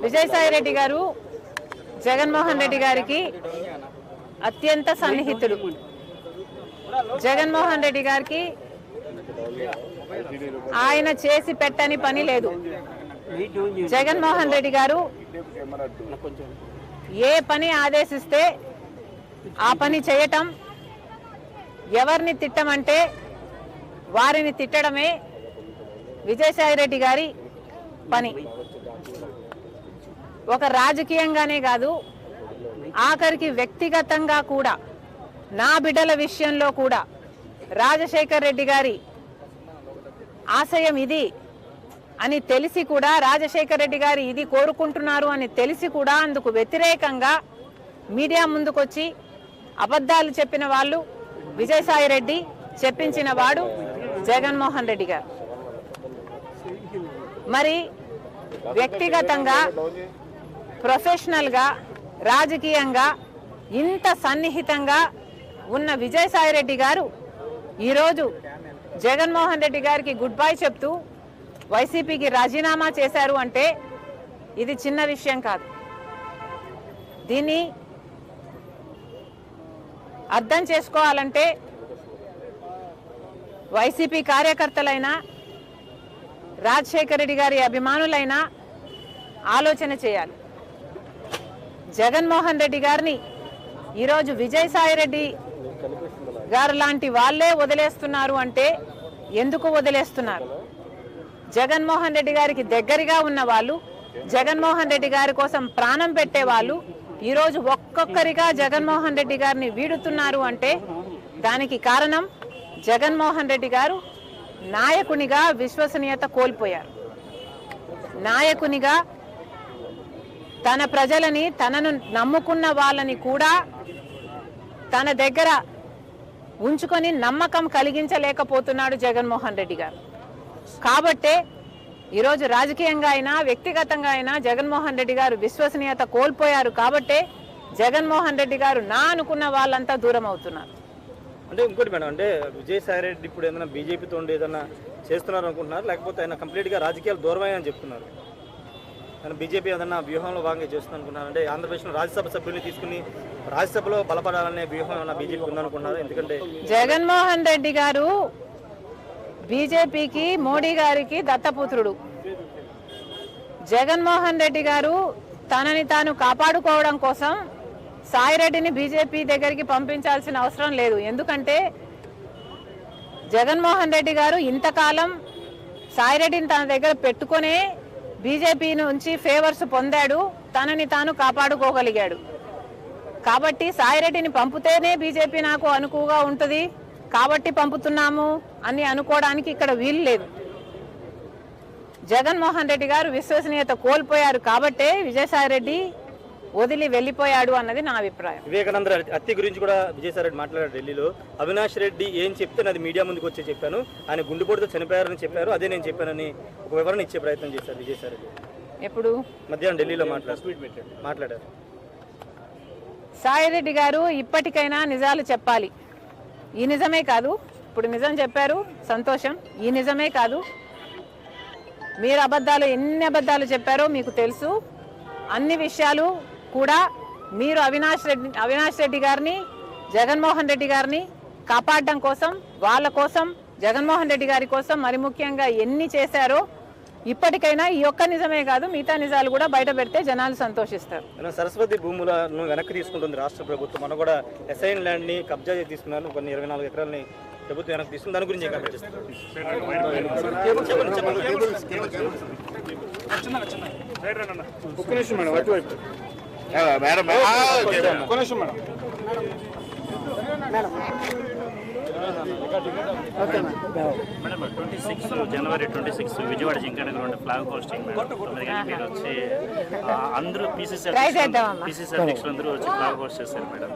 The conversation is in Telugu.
విజయసాయి రెడ్డి గారు జగన్మోహన్ రెడ్డి గారికి అత్యంత సన్నిహితుడు. జగన్మోహన్ రెడ్డి గారికి ఆయన చేసి పెట్టని పని లేదు. జగన్మోహన్ రెడ్డి గారు ఏ పని ఆదేశిస్తే ఆ పని చేయటం, ఎవరిని తిట్టమంటే వారిని తిట్టడమే విజయసాయి రెడ్డి గారి పని. ఒక రాజకీయంగానే కాదు, ఆఖరికి వ్యక్తిగతంగా కూడా, నా బిడ్డల విషయంలో కూడా రాజశేఖర్ రెడ్డి గారి ఆశయం ఇది అని తెలిసి కూడా, రాజశేఖర్ రెడ్డి గారు ఇది కోరుకుంటున్నారు అని తెలిసి కూడా అందుకు వ్యతిరేకంగా మీడియా ముందుకొచ్చి అబద్ధాలు చెప్పిన వాళ్ళు విజయసాయి రెడ్డి, చెప్పించిన వాడు జగన్మోహన్ రెడ్డి గారు. మరి వ్యక్తిగతంగా, ప్రొఫెషనల్గా, రాజకీయంగా ఇంత సన్నిహితంగా ఉన్న విజయసాయి రెడ్డి గారు ఈరోజు జగన్మోహన్ రెడ్డి గారికి గుడ్ బై చెప్తూ వైసీపీకి రాజీనామా చేశారు అంటే ఇది చిన్న విషయం కాదు. దీన్ని అర్థం చేసుకోవాలంటే వైసీపీ కార్యకర్తలైనా, రాజశేఖర రెడ్డి గారి అభిమానులైనా ఆలోచన చేయాలి. జగన్మోహన్ రెడ్డి గారిని ఈరోజు విజయసాయి రెడ్డి గారు లాంటి వాళ్ళే వదిలేస్తున్నారు అంటే ఎందుకు వదిలేస్తున్నారు? జగన్మోహన్ రెడ్డి గారికి దగ్గరగా ఉన్న వాళ్ళు, జగన్మోహన్ రెడ్డి గారి కోసం ప్రాణం పెట్టే వాళ్ళు ఈరోజు ఒక్కొక్కరిగా జగన్మోహన్ రెడ్డి గారిని వీడుతున్నారు అంటే దానికి కారణం జగన్మోహన్ రెడ్డి గారు నాయకునిగా విశ్వసనీయత కోల్పోయారు. నాయకునిగా తన ప్రజలని, తనను నమ్ముకున్న వాళ్ళని కూడా తన దగ్గర ఉంచుకొని నమ్మకం కలిగించలేకపోతున్నాడు జగన్మోహన్ రెడ్డి గారు. కాబట్టే ఈరోజు రాజకీయంగా అయినా, వ్యక్తిగతంగా అయినా జగన్మోహన్ రెడ్డి గారు విశ్వసనీయత కోల్పోయారు. కాబట్టే జగన్మోహన్ రెడ్డి గారు నా అనుకున్న వాళ్ళంతా దూరం అవుతున్నారు. అంటే ఇంకోటి మేడం, అంటే విజయసాయి రెడ్డి ఇప్పుడు ఏదైనా బీజేపీతో ఉండి ఏదైనా చేస్తున్నారు అనుకుంటున్నారు, లేకపోతే ఆయన కంప్లీట్గా రాజకీయాలు దూరమని చెప్తున్నారు? ఆయన బీజేపీ ఏదన్నా వ్యూహంలో భాగంగా చేస్తున్నారు అనుకుంటున్నారు? అంటే ఆంధ్రప్రదేశ్లో రాజ్యసభ సభ్యుల్ని తీసుకుని రాజ్యసభలో బలపడాలనే వ్యూహం ఏమన్నా బీజేపీ ఉందనుకుంటున్నారు? ఎందుకంటే జగన్మోహన్ రెడ్డి గారు బీజేపీకి, మోడీ గారికి దత్తపుత్రుడు. జగన్మోహన్ రెడ్డి గారు తనని తాను కాపాడుకోవడం కోసం సాయిరెడ్డిని బీజేపీ దగ్గరికి పంపించాల్సిన అవసరం లేదు. ఎందుకంటే జగన్మోహన్ రెడ్డి గారు ఇంతకాలం సాయిరెడ్డిని తన దగ్గర పెట్టుకునే బీజేపీ నుంచి ఫేవర్స్ పొందాడు, తనని తాను కాపాడుకోగలిగాడు. కాబట్టి సాయిరెడ్డిని పంపితేనే బీజేపీ నాకు అనుకువగా ఉంటుంది కాబట్టి పంపుతున్నాము అని అనుకోవడానికి ఇక్కడ వీలు లేదు. జగన్మోహన్ రెడ్డి గారు విశ్వసనీయత కోల్పోయారు కాబట్టే విజయసాయి రెడ్డి వదిలి వెళ్ళిపోయాడు అన్నది నా అభిప్రాయం. వివేకానంద హత్య గురించి కూడా విజయసాయి రెడ్డి మాట్లాడారు ఢిల్లీలో. అవినాష్ రెడ్డి ఏం చెప్తే నాది మీడియా ముందుకు వచ్చి చెప్పాను, ఆయన గుండెపోటుతో చనిపోయారని చెప్పారు, అదే నేను చెప్పానని ఒక వివరణ ఇచ్చే ప్రయత్నం చేశారు విజయసాయి రెడ్డి. ఎప్పుడు? మధ్యాహ్నం ఢిల్లీలో మాట్లాడారు. సాయిరెడ్డి గారు ఇప్పటికైనా నిజాలు చెప్పాలి. ఈ నిజమే కాదు, ఇప్పుడు నిజం చెప్పారు, సంతోషం. ఈ నిజమే కాదు, మీరు అబద్ధాలు ఎన్ని అబద్ధాలు చెప్పారో మీకు తెలుసు. అన్ని విషయాలు కూడా మీరు అవినాష్ రెడ్డి గారిని, జగన్మోహన్ రెడ్డి గారిని కాపాడడం కోసం, వాళ్ళ కోసం, జగన్మోహన్ రెడ్డి గారి కోసం మరి ముఖ్యంగా ఎన్ని చేశారో ఇప్పటికైనా ఈ ఒక్క నిజమే కాదు మిగతా నిజాలు కూడా బయట పెడితే జనాలు సంతోషిస్తారు. సరస్వతి భూములను వెనక్కి తీసుకుంటుంది రాష్ట్ర ప్రభుత్వం. మనం కూడా అసైన్ ల్యాండ్ ని కబ్జా తీసుకున్నారు, కొన్ని 24 ఎకరాలని ప్రభుత్వం వెనక్కి తీసుకుంది. దాని గురించి మేడం 26 జనవరి 26 విజయవాడ జింకన గ్రౌండ్ ఫ్లాగ్ పోస్టింగ్ వచ్చి అందరూ పీసీసీ అధ్యక్షులు అందరూ వచ్చి ఫ్లాగ్ పోస్ట్ చేశారు మేడం.